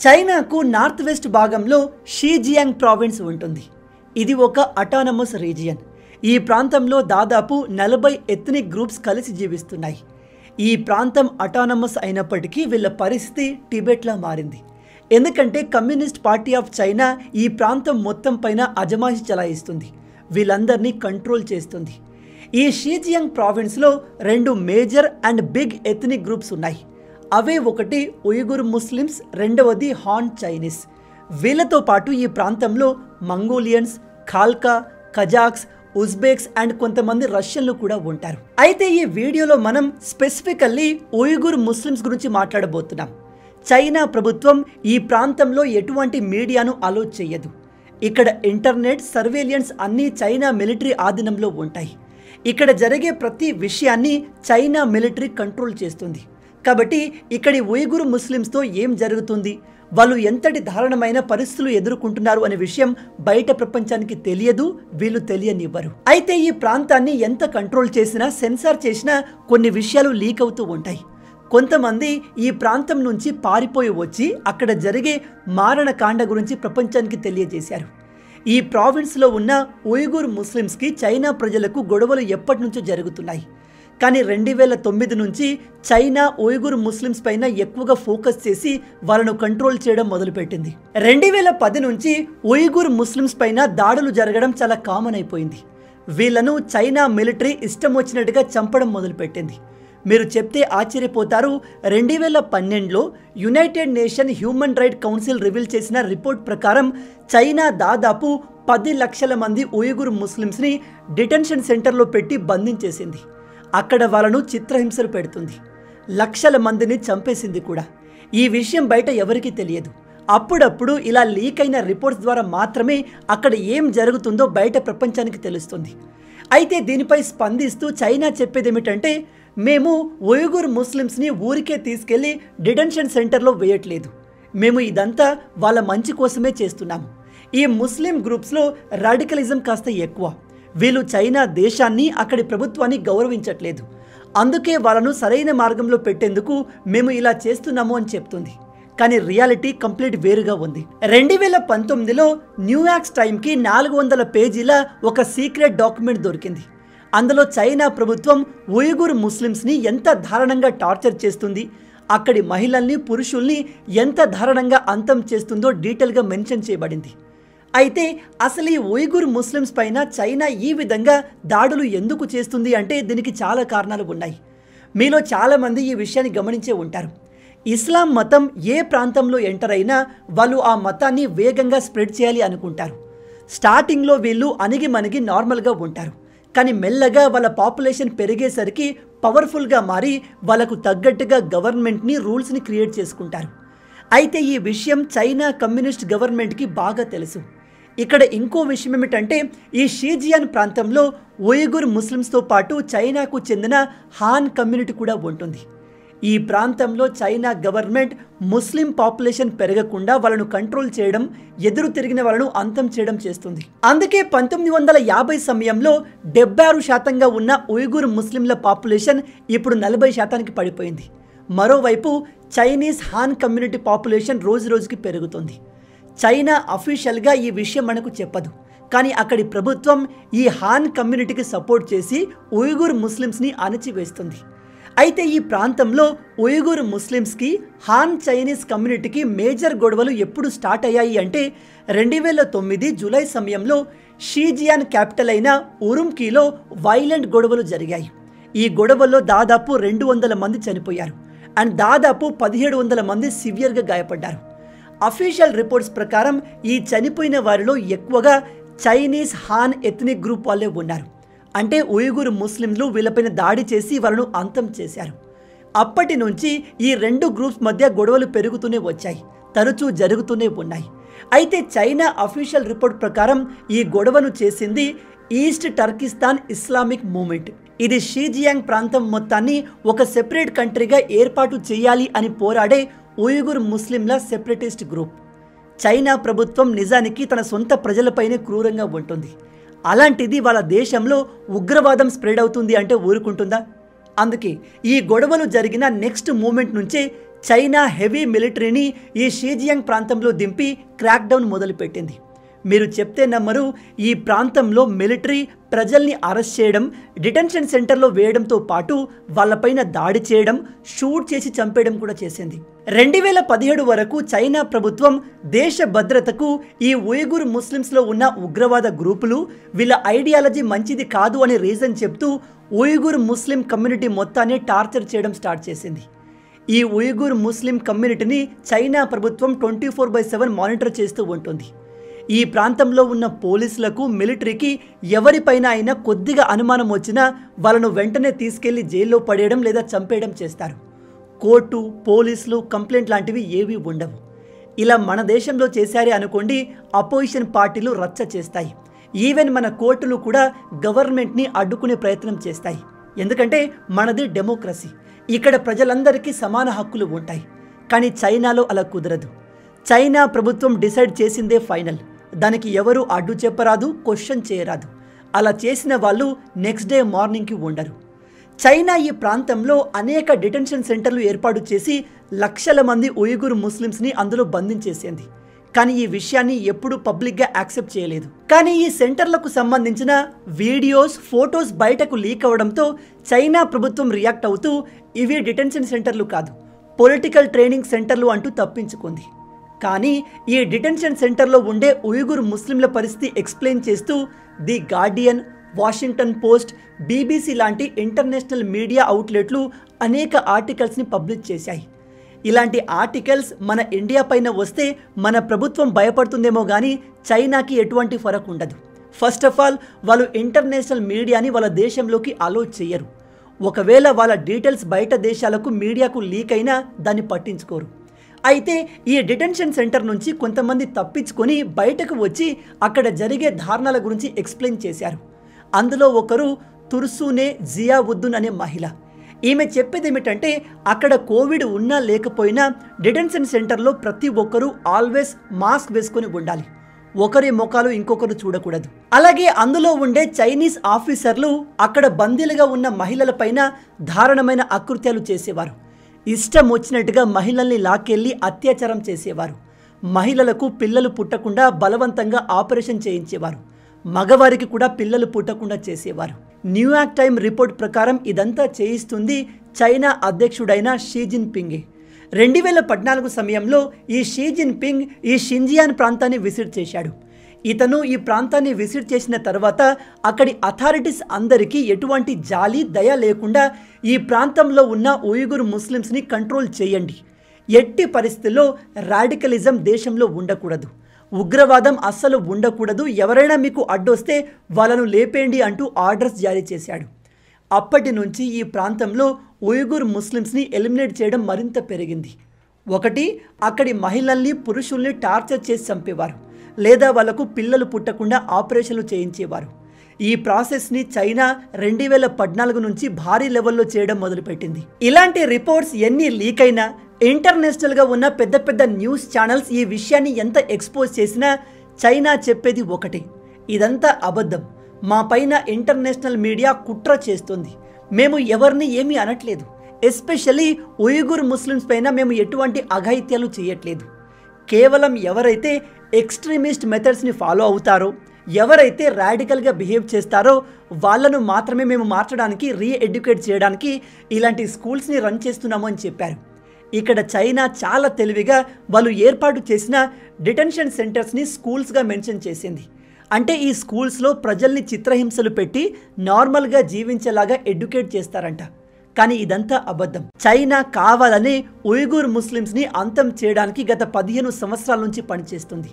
చైనాకు north west భాగంలో షీజియాంగ్ province ఉంటుంది. ఇది ఒక అటానమస్ రీజియన్. ఈ ప్రాంతంలో దాదాపు 40 ఎథ్నిక్ గ్రూప్స్ కలిసి జీవిస్తున్నాయి. ఈ ప్రాంతం అటానమస్ అయినప్పటికీ వీళ్ళ పరిస్థితి టిబెట్లా మారింది. ఎందుకంటే కమ్యూనిస్ట్ పార్టీ ఆఫ్ చైనా ఈ ప్రాంతం మొత్తం పైన అజమాయిషి చలాయిస్తుంది, వీళ్ళందరినీ కంట్రోల్ చేస్తుంది. ఈ షీజియాంగ్ ప్రావిన్స్లో 2 major and big ethnic groups ఉన్నాయి. అవే ఒకటి ఉయిగుర్ ముస్లిమ్స్, రెండవది హాన్ చైనీస్. వీళ్ళతో పాటు ఈ ప్రాంతంలో మంగోలియన్స్, ఖాల్కా, కజాక్స్, ఉజ్బెక్స్ అండ్ కొంతమంది రష్యన్లు కూడా ఉంటారు. అయితే ఈ వీడియోలో మనం స్పెసిఫికల్లీ ఉయిగుర్ ముస్లిమ్స్ గురించి మాట్లాడబోతున్నాం. చైనా ప్రభుత్వం ఈ ప్రాంతంలో ఎటువంటి మీడియాను అలో చేయదు. ఇక్కడ ఇంటర్నెట్, సర్వేలియన్స్ అన్నీ చైనా మిలిటరీ ఆధీనంలో ఉంటాయి. ఇక్కడ జరిగే ప్రతి విషయాన్ని చైనా మిలిటరీ కంట్రోల్ చేస్తుంది. కాబట్టి ఇక్కడి ఉయిగుర్ ముస్లిమ్స్తో ఏం జరుగుతుంది, వాళ్ళు ఎంతటి దారుణమైన పరిస్థితులు ఎదుర్కొంటున్నారు అనే విషయం బయట ప్రపంచానికి తెలియదు, వీళ్ళు తెలియనివ్వరు. అయితే ఈ ప్రాంతాన్ని ఎంత కంట్రోల్ చేసినా, సెన్సార్ చేసినా కొన్ని విషయాలు లీక్ అవుతూ ఉంటాయి. కొంతమంది ఈ ప్రాంతం నుంచి పారిపోయి వచ్చి అక్కడ జరిగే మారణకాండ గురించి ప్రపంచానికి తెలియజేశారు. ఈ ప్రావిన్స్లో ఉన్న ఉయిగుర్ ముస్లిమ్స్కి చైనా ప్రజలకు గొడవలు ఎప్పటి నుంచో జరుగుతున్నాయి. కానీ 2009 నుంచి చైనా ఉయిగుర్ ముస్లిమ్స్ పైన ఎక్కువగా ఫోకస్ చేసి వాళ్ళను కంట్రోల్ చేయడం మొదలుపెట్టింది. 2010 నుంచి ఉయిగుర్ ముస్లిమ్స్ పైన దాడులు జరగడం చాలా కామన్ అయిపోయింది. వీళ్ళను చైనా మిలిటరీ ఇష్టం వచ్చినట్టుగా చంపడం మొదలుపెట్టింది. మీరు చెప్తే ఆశ్చర్యపోతారు, 2012లో united nation human right council reveal చేసిన రిపోర్ట్ ప్రకారం చైనా దాదాపు 10 లక్షల మంది ఉయిగుర్ ముస్లిమ్స్ని డిటెన్షన్ సెంటర్లో పెట్టి బంధించేసింది. అక్కడ వాళ్ళను చిత్రహింసలు పెడుతుంది, లక్షల మందిని చంపేసింది కూడా. ఈ విషయం బయట ఎవరికీ తెలియదు. అప్పుడప్పుడు ఇలా లీక్ అయిన రిపోర్ట్స్ ద్వారా మాత్రమే అక్కడ ఏం జరుగుతుందో బయట ప్రపంచానికి తెలుస్తుంది. అయితే దీనిపై స్పందిస్తూ చైనా చెప్పేది ఏమిటంటే, మేము ఉయిగుర్ ముస్లిమ్స్ని ఊరికే తీసుకెళ్లి డిటెన్షన్ సెంటర్లో వేయట్లేదు, మేము ఇదంతా వాళ్ళ మంచి కోసమే చేస్తున్నాము. ఈ ముస్లిం గ్రూప్స్లో రాడికలిజం కాస్త ఎక్కువ. వీళ్ళు చైనా దేశాన్ని, అక్కడి ప్రభుత్వాన్ని గౌరవించట్లేదు. అందుకే వాళ్ళను సరైన మార్గంలో పెట్టేందుకు మేము ఇలా చేస్తున్నాము అని చెప్తుంది. కానీ రియాలిటీ కంప్లీట్ వేరుగా ఉంది. 2019లో న్యూయార్క్ టైమ్కి 400 పేజీల ఒక సీక్రెట్ డాక్యుమెంట్ దొరికింది. అందులో చైనా ప్రభుత్వం ఉయిగుర్ ముస్లిమ్స్ని ఎంత దారుణంగా టార్చర్ చేస్తుంది, అక్కడి మహిళల్ని, పురుషుల్ని ఎంత దారుణంగా అంతం చేస్తుందో డీటెయిల్గా మెన్షన్ చేయబడింది. అయితే అసలు ఈ ఉయిగుర్ ముస్లిమ్స్ పైన చైనా ఈ విధంగా దాడులు ఎందుకు చేస్తుంది అంటే దీనికి చాలా కారణాలు ఉన్నాయి. మీలో చాలామంది ఈ విషయాన్ని గమనించే ఉంటారు. ఇస్లాం మతం ఏ ప్రాంతంలో ఎంటర్ అయినా వాళ్ళు ఆ మతాన్ని వేగంగా స్ప్రెడ్ చేయాలి అనుకుంటారు. స్టార్టింగ్లో వీళ్ళు అణిగిమణిగి నార్మల్గా ఉంటారు. కానీ మెల్లగా వాళ్ళ పాపులేషన్ పెరిగేసరికి పవర్ఫుల్గా మారి వాళ్ళకు తగ్గట్టుగా గవర్నమెంట్ని, రూల్స్ని క్రియేట్ చేసుకుంటారు. అయితే ఈ విషయం చైనా కమ్యూనిస్ట్ గవర్నమెంట్కి బాగా తెలుసు. ఇక్కడ ఇంకో విషయం ఏమిటంటే, ఈ షీజియాన్ ప్రాంతంలో ఉయిగుర్ ముస్లిమ్స్తో పాటు చైనాకు చెందిన హాన్ కమ్యూనిటీ కూడా ఉంటుంది. ఈ ప్రాంతంలో చైనా గవర్నమెంట్ ముస్లిం పాపులేషన్ పెరగకుండా వాళ్ళను కంట్రోల్ చేయడం, ఎదురు తిరిగిన వాళ్ళను అంతం చేయడం చేస్తుంది. అందుకే 1950 సమయంలో 76% ఉన్న ఉయిగుర్ ముస్లింల పాపులేషన్ ఇప్పుడు 40% పడిపోయింది. మరోవైపు చైనీస్ హాన్ కమ్యూనిటీ పాపులేషన్ రోజు రోజుకి పెరుగుతుంది. చైనా అఫీషియల్గా ఈ విషయం మనకు చెప్పదు, కానీ అక్కడి ప్రభుత్వం ఈ హాన్ కమ్యూనిటీకి సపోర్ట్ చేసి ఉయిగుర్ ముస్లిమ్స్ని అణచివేస్తుంది. అయితే ఈ ప్రాంతంలో ఉయిగుర్ ముస్లిమ్స్కి, హాన్ చైనీస్ కమ్యూనిటీకి మేజర్ గొడవలు ఎప్పుడు స్టార్ట్ అయ్యాయి అంటే 2009 జూలై సమయంలో షీజియాన్ క్యాపిటల్ అయిన ఉరుమ్కీలో వైలెంట్ గొడవలు జరిగాయి. ఈ గొడవల్లో దాదాపు 200 మంది చనిపోయారు అండ్ దాదాపు 1700 మంది సివియర్గా గాయపడ్డారు. అఫీషియల్ రిపోర్ట్స్ ప్రకారం ఈ చనిపోయిన వారిలో ఎక్కువగా చైనీస్ హాన్ ఎథ్నిక్ గ్రూప్ వాళ్ళే ఉన్నారు. అంటే ఉయిగుర్ ముస్లింలు వీళ్ళపైన దాడి చేసి వాళ్ళను అంతం చేశారు. అప్పటి నుంచి ఈ 2 గ్రూప్స్ మధ్య గొడవలు పెరుగుతూనే వచ్చాయి, తరచూ జరుగుతూనే ఉన్నాయి. అయితే చైనా అఫీషియల్ రిపోర్ట్ ప్రకారం ఈ గొడవను చేసింది ఈస్ట్ టర్కిస్తాన్ ఇస్లామిక్ మూవ్మెంట్. ఇది షీజియాంగ్ ప్రాంతం మొత్తాన్ని ఒక సెపరేట్ కంట్రీగా ఏర్పాటు చేయాలి అని పోరాడే ఉయిగుర్ ముస్లింల సెపరేటిస్ట్ గ్రూప్. చైనా ప్రభుత్వం నిజానికి తన సొంత ప్రజలపైనే క్రూరంగా ఉంటుంది. అలాంటిది వాళ్ళ దేశంలో ఉగ్రవాదం స్ప్రెడ్ అవుతుంది అంటే ఊరుకుంటుందా? అందుకే ఈ గొడవలు జరిగిన నెక్స్ట్ మూమెంట్ నుంచే చైనా హెవీ మిలిటరీని ఈ షీజియాంగ్ ప్రాంతంలో దింపి క్రాక్డౌన్ మొదలుపెట్టింది. మీరు చెప్తే నమ్మరు, ఈ ప్రాంతంలో మిలిటరీ ప్రజల్ని అరెస్ట్ చేయడం, డిటెన్షన్ సెంటర్లో వేయడంతో పాటు వాళ్ళపైన దాడి చేయడం, షూట్ చేసి చంపేయడం కూడా చేసింది. 2017 వరకు చైనా ప్రభుత్వం దేశ భద్రతకు ఈ ఉయిగుర్ ముస్లిమ్స్లో ఉన్న ఉగ్రవాద గ్రూపులు వీళ్ళ ఐడియాలజీ మంచిది కాదు అని రీజన్ చెప్తూ ఉయిగుర్ ముస్లిం కమ్యూనిటీ మొత్తాన్ని టార్చర్ చేయడం స్టార్ట్ చేసింది. ఈ ఉయిగుర్ ముస్లిం కమ్యూనిటీని చైనా ప్రభుత్వం 24/7 మానిటర్ చేస్తూ ఉంటుంది. ఈ ప్రాంతంలో ఉన్న పోలీసులకు, మిలిటరీకి ఎవరిపైన అయినా కొద్దిగా అనుమానం వచ్చినా వాళ్ళను వెంటనే తీసుకెళ్లి జైల్లో పడేయడం లేదా చంపేయడం చేస్తారు. కోర్టు, పోలీసులు, కంప్లైంట్ లాంటివి ఏవీ ఉండవు. ఇలా మన దేశంలో చేశారే అనుకోండి, అపోజిషన్ పార్టీలు రచ్చ చేస్తాయి. ఈవెన్ మన కోర్టులు కూడా గవర్నమెంట్ని అడ్డుకునే ప్రయత్నం చేస్తాయి. ఎందుకంటే మనది డెమోక్రసీ, ఇక్కడ ప్రజలందరికీ సమాన హక్కులు ఉంటాయి. కానీ చైనాలో అలా కుదరదు. చైనా ప్రభుత్వం డిసైడ్ చేసిందే ఫైనల్. దానికి ఎవరు అడ్డు చెప్పరాదు, క్వశ్చన్ చేయరాదు. అలా చేసిన వాళ్ళు నెక్స్ట్ డే మార్నింగ్కి ఉండరు. చైనా ఈ ప్రాంతంలో అనేక డిటెన్షన్ సెంటర్లు ఏర్పాటు చేసి లక్షల మంది ఉయిగుర్ ముస్లిమ్స్ని అందులో బంధించేసింది. కానీ ఈ విషయాన్ని ఎప్పుడూ పబ్లిక్గా యాక్సెప్ట్ చేయలేదు. కానీ ఈ సెంటర్లకు సంబంధించిన వీడియోస్, ఫొటోస్ బయటకు లీక్ అవడంతో చైనా ప్రభుత్వం రియాక్ట్ అవుతూ ఇవి డిటెన్షన్ సెంటర్లు కాదు, పొలిటికల్ ట్రైనింగ్ సెంటర్లు అంటూ తప్పించుకుంది. కానీ ఈ డిటెన్షన్ సెంటర్లో ఉండే ఉయిగుర్ ముస్లింల పరిస్థితి ఎక్స్ప్లెయిన్ చేస్తూ the Guardian, Washington post, BBC లాంటి ఇంటర్నేషనల్ మీడియా అవుట్లెట్లు అనేక ఆర్టికల్స్ని పబ్లిష్ చేశాయి. ఇలాంటి ఆర్టికల్స్ మన ఇండియా పైన వస్తే మన ప్రభుత్వం భయపడుతుందేమో కానీ చైనాకి ఎటువంటి ఫరక్ ఉండదు. ఫస్ట్ ఆఫ్ ఆల్ వాళ్ళు ఇంటర్నేషనల్ మీడియాని వాళ్ళ దేశంలోకి అలో చేయరు. ఒకవేళ వాళ్ళ డీటెయిల్స్ బయట దేశాలకు, మీడియాకు లీక్ అయినా దాన్ని పట్టించుకోరు. అయితే ఈ డిటెన్షన్ సెంటర్ నుంచి కొంతమంది తప్పించుకొని బయటకు వచ్చి అక్కడ జరిగే దారుణాల గురించి ఎక్స్ప్లెయిన్ చేశారు. అందులో ఒకరు తుర్సూనే జియావుద్దీన్ అనే మహిళ. ఈమె చెప్పేది ఏమిటంటే అక్కడ కోవిడ్ ఉన్నా లేకపోయినా డిటెన్షన్ సెంటర్లో ప్రతి ఒక్కరూ ఆల్వేస్ మాస్క్ వేసుకొని ఉండాలి, ఒకరి ముఖాలు ఇంకొకరు చూడకూడదు. అలాగే అందులో ఉండే చైనీస్ ఆఫీసర్లు అక్కడ బందీలుగా ఉన్న మహిళలపైన దారుణమైన అకృత్యాలు చేసేవారు. ఇష్టం వచ్చినట్టుగా మహిళల్ని లాక్కెళ్ళి అత్యాచారం చేసేవారు. మహిళలకు పిల్లలు పుట్టకుండా బలవంతంగా ఆపరేషన్ చేయించేవారు. మగవారికి కూడా పిల్లలు పుట్టకుండా చేసేవారు. న్యూయార్క్ టైమ్ రిపోర్ట్ ప్రకారం ఇదంతా చేయిస్తుంది చైనా అధ్యక్షుడైన షీ జిన్పింగే. 2014 సమయంలో ఈ షీ జిన్పింగ్ ఈ షింజియాన్ ప్రాంతాన్ని విజిట్ చేశాడు. ఇతను ఈ ప్రాంతాన్ని విజిట్ చేసిన తర్వాత అక్కడి అథారిటీస్ అందరికీ ఎటువంటి జాలి, దయ లేకుండా ఈ ప్రాంతంలో ఉన్న ఉయిగుర్ ముస్లిమ్స్ని కంట్రోల్ చేయండి, ఎట్టి పరిస్థితుల్లో రాడికలిజం దేశంలో ఉండకూడదు, ఉగ్రవాదం అస్సలు ఉండకూడదు, ఎవరైనా మీకు అడ్డొస్తే వాళ్ళను లేపేయండి అంటూ ఆర్డర్స్ జారీ చేశాడు. అప్పటి నుంచి ఈ ప్రాంతంలో ఉయిగుర్ ముస్లిమ్స్ని ఎలిమినేట్ చేయడం మరింత పెరిగింది. ఒకటి, అక్కడి మహిళల్ని, పురుషుల్ని టార్చర్ చేసి చంపేవారు, లేదా వాళ్లకు పిల్లలు పుట్టకుండా ఆపరేషన్లు చేయించేవారు. ఈ ప్రాసెస్ని చైనా 2014 నుంచి భారీ లెవెల్లో చేయడం మొదలుపెట్టింది. ఇలాంటి రిపోర్ట్స్ ఎన్ని లీక్ అయినా, ఇంటర్నేషనల్గా ఉన్న పెద్ద పెద్ద న్యూస్ ఛానల్స్ ఈ విషయాన్ని ఎంత ఎక్స్పోజ్ చేసినా చైనా చెప్పేది ఒకటే, ఇదంతా అబద్ధం, మా పైన ఇంటర్నేషనల్ మీడియా కుట్ర చేస్తుంది, మేము ఎవరిని ఏమీ అనట్లేదు, ఎస్పెషల్లీ ఉయిగుర్ ముస్లిమ్స్ పైన మేము ఎటువంటి అఘాయిత్యాలు చేయట్లేదు. కేవలం ఎవరైతే ఎక్స్ట్రీమిస్ట్ మెథడ్స్ని ఫాలో అవుతారో, ఎవరైతే రాడికల్గా బిహేవ్ చేస్తారో వాళ్ళను మాత్రమే మేము మార్చడానికి, రీఎడ్యుకేట్ చేయడానికి ఇలాంటి స్కూల్స్ని రన్ చేస్తున్నాము అని చెప్పారు. ఇక్కడ చైనా చాలా తెలివిగా వాళ్ళు ఏర్పాటు చేసిన డిటెన్షన్ సెంటర్స్ని స్కూల్స్గా మెన్షన్ చేసింది. అంటే ఈ స్కూల్స్లో ప్రజల్ని చిత్రహింసలు పెట్టి నార్మల్గా జీవించేలాగా ఎడ్యుకేట్ చేస్తారంట. కానీ ఇదంతా అబద్ధం. చైనా కావాలని ఉయిగుర్ ముస్లిమ్స్ని అంతం చేయడానికి గత 15 సంవత్సరాల నుంచి పనిచేస్తుంది.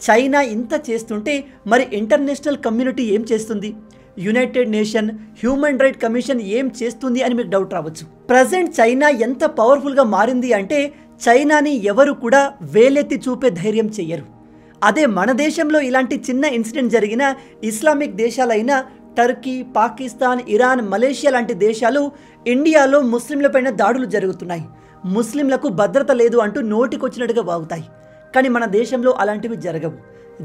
చైనా ఇంత చేస్తుంటే మరి ఇంటర్నేషనల్ కమ్యూనిటీ ఏం చేస్తుంది? United nation, human right commission ఏం చేస్తుంది అని మీకు డౌట్ రావచ్చు. ప్రజెంట్ చైనా ఎంత పవర్ఫుల్గా మారింది అంటే చైనాని ఎవరు కూడా వేలెత్తి చూపే ధైర్యం చెయ్యరు. అదే మన దేశంలో ఇలాంటి చిన్న ఇన్సిడెంట్ జరిగిన ఇస్లామిక్ దేశాలైన టర్కీ, పాకిస్తాన్, ఇరాన్, మలేషియా లాంటి దేశాలు ఇండియాలో ముస్లింలపైన దాడులు జరుగుతున్నాయి, ముస్లింలకు భద్రత లేదు అంటూ నోటికొచ్చినట్టుగా వాగుతాయి. కానీ మన దేశంలో అలాంటివి జరగవు,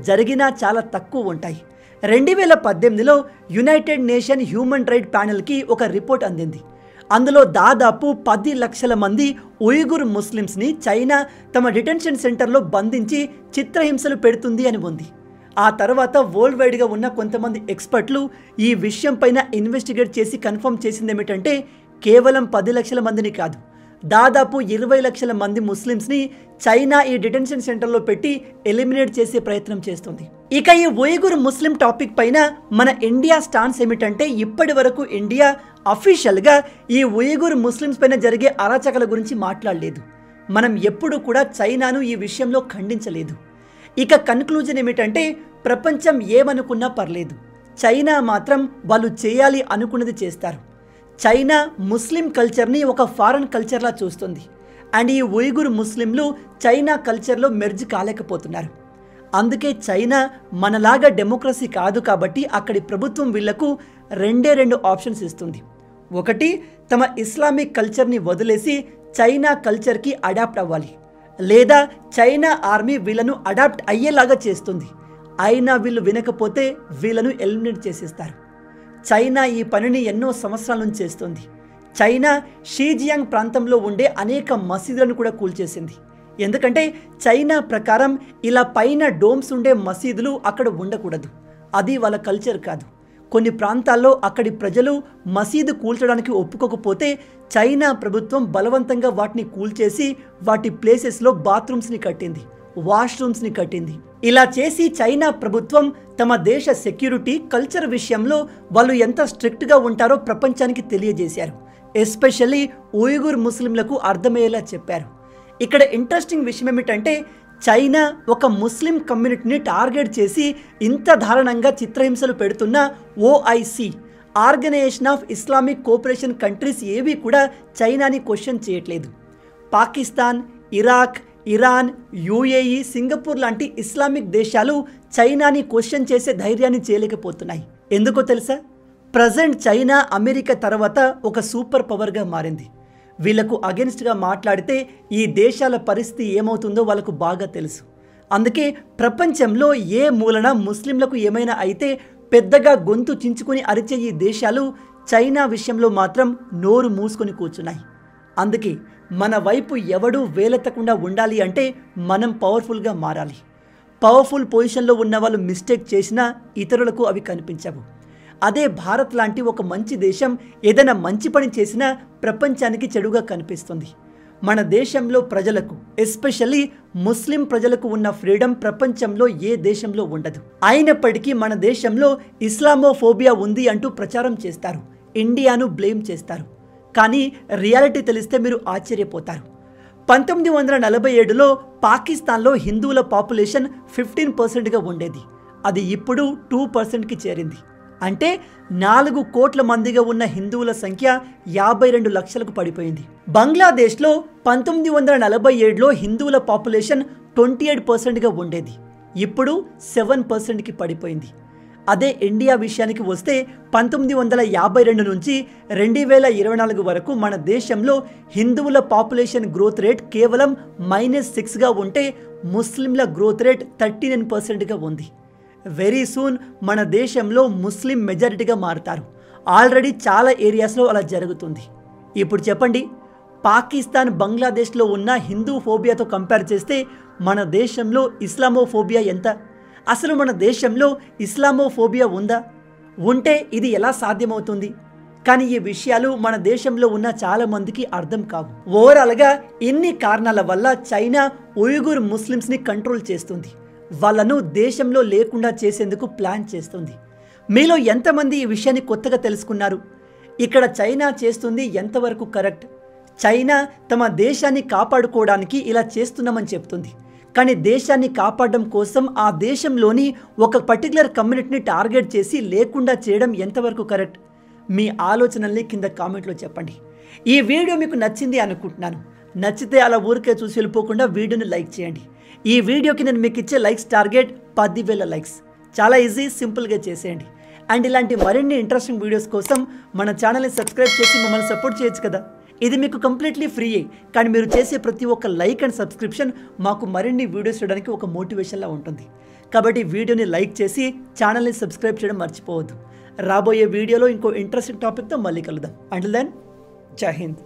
జరిగినా చాలా తక్కువ ఉంటాయి. 2018లో యునైటెడ్ నేషన్ హ్యూమన్ రైట్ ప్యానెల్కి ఒక రిపోర్ట్ అందింది. అందులో దాదాపు 10 లక్షల మంది ఉయిగుర్ ముస్లిమ్స్ని చైనా తమ డిటెన్షన్ సెంటర్లో బంధించి చిత్రహింసలు పెడుతుంది అని ఉంది. ఆ తర్వాత వరల్డ్ వైడ్గా ఉన్న కొంతమంది ఎక్స్పర్ట్లు ఈ విషయం పైన ఇన్వెస్టిగేట్ చేసి కన్ఫర్మ్ చేసింది ఏమిటంటే కేవలం 10 లక్షల మందిని కాదు, దాదాపు 20 లక్షల మంది ముస్లిమ్స్ని చైనా ఈ డిటెన్షన్ సెంటర్లో పెట్టి ఎలిమినేట్ చేసే ప్రయత్నం చేస్తుంది. ఇక ఈ ఉయిగుర్ ముస్లిం టాపిక్ పైన మన ఇండియా స్టాన్స్ ఏమిటంటే ఇప్పటి వరకు ఇండియా అఫీషియల్గా ఈ ఉయిగుర్ ముస్లిమ్స్ పైన జరిగే అరాచకాల గురించి మాట్లాడలేదు. మనం ఎప్పుడు కూడా చైనాను ఈ విషయంలో ఖండించలేదు. ఇక కన్క్లూజన్ ఏమిటంటే ప్రపంచం ఏమనుకున్నా పర్లేదు, చైనా మాత్రం వాళ్ళు చేయాలి అనుకున్నది చేస్తారు. చైనా ముస్లిం కల్చర్ని ఒక ఫారెన్ కల్చర్లా చూస్తుంది. అండ్ ఈ ఉయిగుర్ ముస్లింలు చైనా కల్చర్లో మెర్జ్ కాలేకపోతున్నారు. అందుకే చైనా మనలాగా డెమోక్రసీ కాదు కాబట్టి అక్కడి ప్రభుత్వం వీళ్లకు రెండు ఆప్షన్స్ ఇస్తుంది. ఒకటి, తమ ఇస్లామిక్ కల్చర్ని వదిలేసి చైనా కల్చర్కి అడాప్ట్ అవ్వాలి, లేదా చైనా ఆర్మీ వీళ్ళను అడాప్ట్ అయ్యేలాగా చేస్తుంది. అయినా వీళ్ళు వినకపోతే వీళ్ళను ఎలిమినేట్ చేసేస్తారు. చైనా ఈ పనిని ఎన్నో సంవత్సరాల నుంచి చేస్తుంది. చైనా షీజియాంగ్ ప్రాంతంలో ఉండే అనేక మసీదులను కూడా కూల్చేసింది. ఎందుకంటే చైనా ప్రకారం ఇలా పైన డోమ్స్ ఉండే మసీదులు అక్కడ ఉండకూడదు, అది వాళ్ళ కల్చర్ కాదు. కొన్ని ప్రాంతాల్లో అక్కడి ప్రజలు మసీదు కూల్చడానికి ఒప్పుకోకపోతే చైనా ప్రభుత్వం బలవంతంగా వాటిని కూల్చేసి వాటి ప్లేసెస్లో బాత్రూమ్స్ని కట్టింది, వాష్రూమ్స్ని కట్టింది. ఇలా చేసి చైనా ప్రభుత్వం తమ దేశ సెక్యూరిటీ కల్చర్ విషయంలో వాళ్ళు ఎంత స్ట్రిక్ట్గా ఉంటారో ప్రపంచానికి తెలియజేశారు. ఎస్పెషల్లీ ఉయిగుర్ ముస్లింలకు అర్థమయ్యేలా చెప్పారు. ఇక్కడ ఇంట్రెస్టింగ్ విషయం ఏమిటంటే చైనా ఒక ముస్లిం కమ్యూనిటీని టార్గెట్ చేసి ఇంత దారుణంగా చిత్రహింసలు పెడుతున్న OIC, organisation of Islamic cooperation countries ఏవి కూడా చైనాని క్వశ్చన్ చేయట్లేదు. Pakistan, Iraq, Iran, UAE, Singapore లాంటి ఇస్లామిక్ దేశాలు చైనాని క్వశ్చన్ చేసే ధైర్యాన్ని చేయలేకపోతున్నాయి. ఎందుకో తెలుసా? ప్రజెంట్ చైనా అమెరికా తర్వాత ఒక సూపర్ పవర్గా మారింది. వీళ్లకు అగెన్స్ట్గా మాట్లాడితే ఈ దేశాల పరిస్థితి ఏమవుతుందో వాళ్ళకు బాగా తెలుసు. అందుకే ప్రపంచంలో ఏ మూలన ముస్లింలకు ఏమైనా అయితే పెద్దగా గొంతు చించుకొని అరిచే ఈ దేశాలు చైనా విషయంలో మాత్రం నోరు మూసుకొని కూర్చున్నాయి. అందుకే మన వైపు ఎవడూ వేలెత్తకుండా ఉండాలి అంటే మనం పవర్ఫుల్గా మారాలి. పవర్ఫుల్ పొజిషన్లో ఉన్న వాళ్ళు మిస్టేక్ చేసినా ఇతరులకు అవి కనిపించవు. అదే భారత్ లాంటి ఒక మంచి దేశం ఏదైనా మంచి పని చేసినా ప్రపంచానికి చెడుగా కనిపిస్తుంది. మన దేశంలో ప్రజలకు, ఎస్పెషల్లీ ముస్లిం ప్రజలకు ఉన్న ఫ్రీడమ్ ప్రపంచంలో ఏ దేశంలో ఉండదు. అయినప్పటికీ మన దేశంలో ఇస్లామోఫోబియా ఉంది అంటూ ప్రచారం చేస్తారు, ఇండియాను బ్లేమ్ చేస్తారు. కానీ రియాలిటీ తెలిస్తే మీరు ఆశ్చర్యపోతారు. 1947లో పాకిస్తాన్లో హిందువుల పాపులేషన్ 15%గా ఉండేది. అది ఇప్పుడు 2%కి చేరింది. అంటే 4 కోట్ల మందిగా ఉన్న హిందువుల సంఖ్య 52 లక్షలకు పడిపోయింది. బంగ్లాదేశ్లో 1947లో హిందువుల పాపులేషన్ 28%గా ఉండేది. ఇప్పుడు 7%కి పడిపోయింది. అదే ఇండియా విషయానికి వస్తే 1952 నుంచి 2024 వరకు మన దేశంలో హిందువుల పాపులేషన్ గ్రోత్ రేట్ కేవలం -6గా ఉంటే ముస్లింల గ్రోత్ రేట్ 39%గా ఉంది. వెరీ సూన్ మన దేశంలో ముస్లిం మెజారిటీగా మారుతారు. ఆల్రెడీ చాలా ఏరియాస్లో అలా జరుగుతుంది. ఇప్పుడు చెప్పండి, పాకిస్తాన్, బంగ్లాదేశ్లో ఉన్న హిందూ ఫోబియాతో కంపేర్ చేస్తే మన దేశంలో ఇస్లామోఫోబియా ఎంత? అసలు మన దేశంలో ఇస్లామోఫోబియా ఉందా? ఉంటే ఇది ఎలా సాధ్యమవుతుంది? కానీ ఈ విషయాలు మన దేశంలో ఉన్న చాలా మందికి అర్థం కావు. ఓవరాల్గా ఇన్ని కారణాల వల్ల చైనా ఉయిగుర్ ముస్లిమ్స్ని కంట్రోల్ చేస్తుంది. వాళ్ళను దేశంలో లేకుండా చేసేందుకు ప్లాన్ చేస్తుంది. మీలో ఎంతమంది ఈ విషయాన్ని కొత్తగా తెలుసుకున్నారు? ఇక్కడ చైనా చేస్తుంది ఎంతవరకు కరెక్ట్? చైనా తమ దేశాన్ని కాపాడుకోవడానికి ఇలా చేస్తున్నామని చెప్తుంది. కానీ దేశాన్ని కాపాడడం కోసం ఆ దేశంలోని ఒక పర్టికులర్ కమ్యూనిటీని టార్గెట్ చేసి లేకుండా చేయడం ఎంతవరకు కరెక్ట్? మీ ఆలోచనల్ని కింద కామెంట్లో చెప్పండి. ఈ వీడియో మీకు నచ్చింది అనుకుంటున్నాను. నచ్చితే అలా ఊరికే చూసి వెళ్ళిపోకుండా వీడియోని లైక్ చేయండి. ఈ వీడియోకి నేను మీకు ఇచ్చే లైక్స్ టార్గెట్ 10,000 లైక్స్. చాలా ఈజీ, సింపుల్గా చేసేయండి. అండ్ ఇలాంటి మరిన్ని ఇంట్రెస్టింగ్ వీడియోస్ కోసం మన ఛానల్ని సబ్స్క్రైబ్ చేసి మమ్మల్ని సపోర్ట్ చేయొచ్చు కదా. ఇది మీకు కంప్లీట్లీ ఫ్రీయే, కానీ మీరు చేసే ప్రతి ఒక్క లైక్ అండ్ సబ్స్క్రిప్షన్ మాకు మరిన్ని వీడియోస్ చేయడానికి ఒక మోటివేషన్లా ఉంటుంది. కాబట్టి వీడియోని లైక్ చేసి ఛానల్ని సబ్స్క్రైబ్ చేయడం మర్చిపోవద్దు. రాబోయే వీడియోలో ఇంకో ఇంట్రెస్టింగ్ టాపిక్తో మళ్ళీ కలుద్దాం. అంటిల్ దెన్, జై హింద్.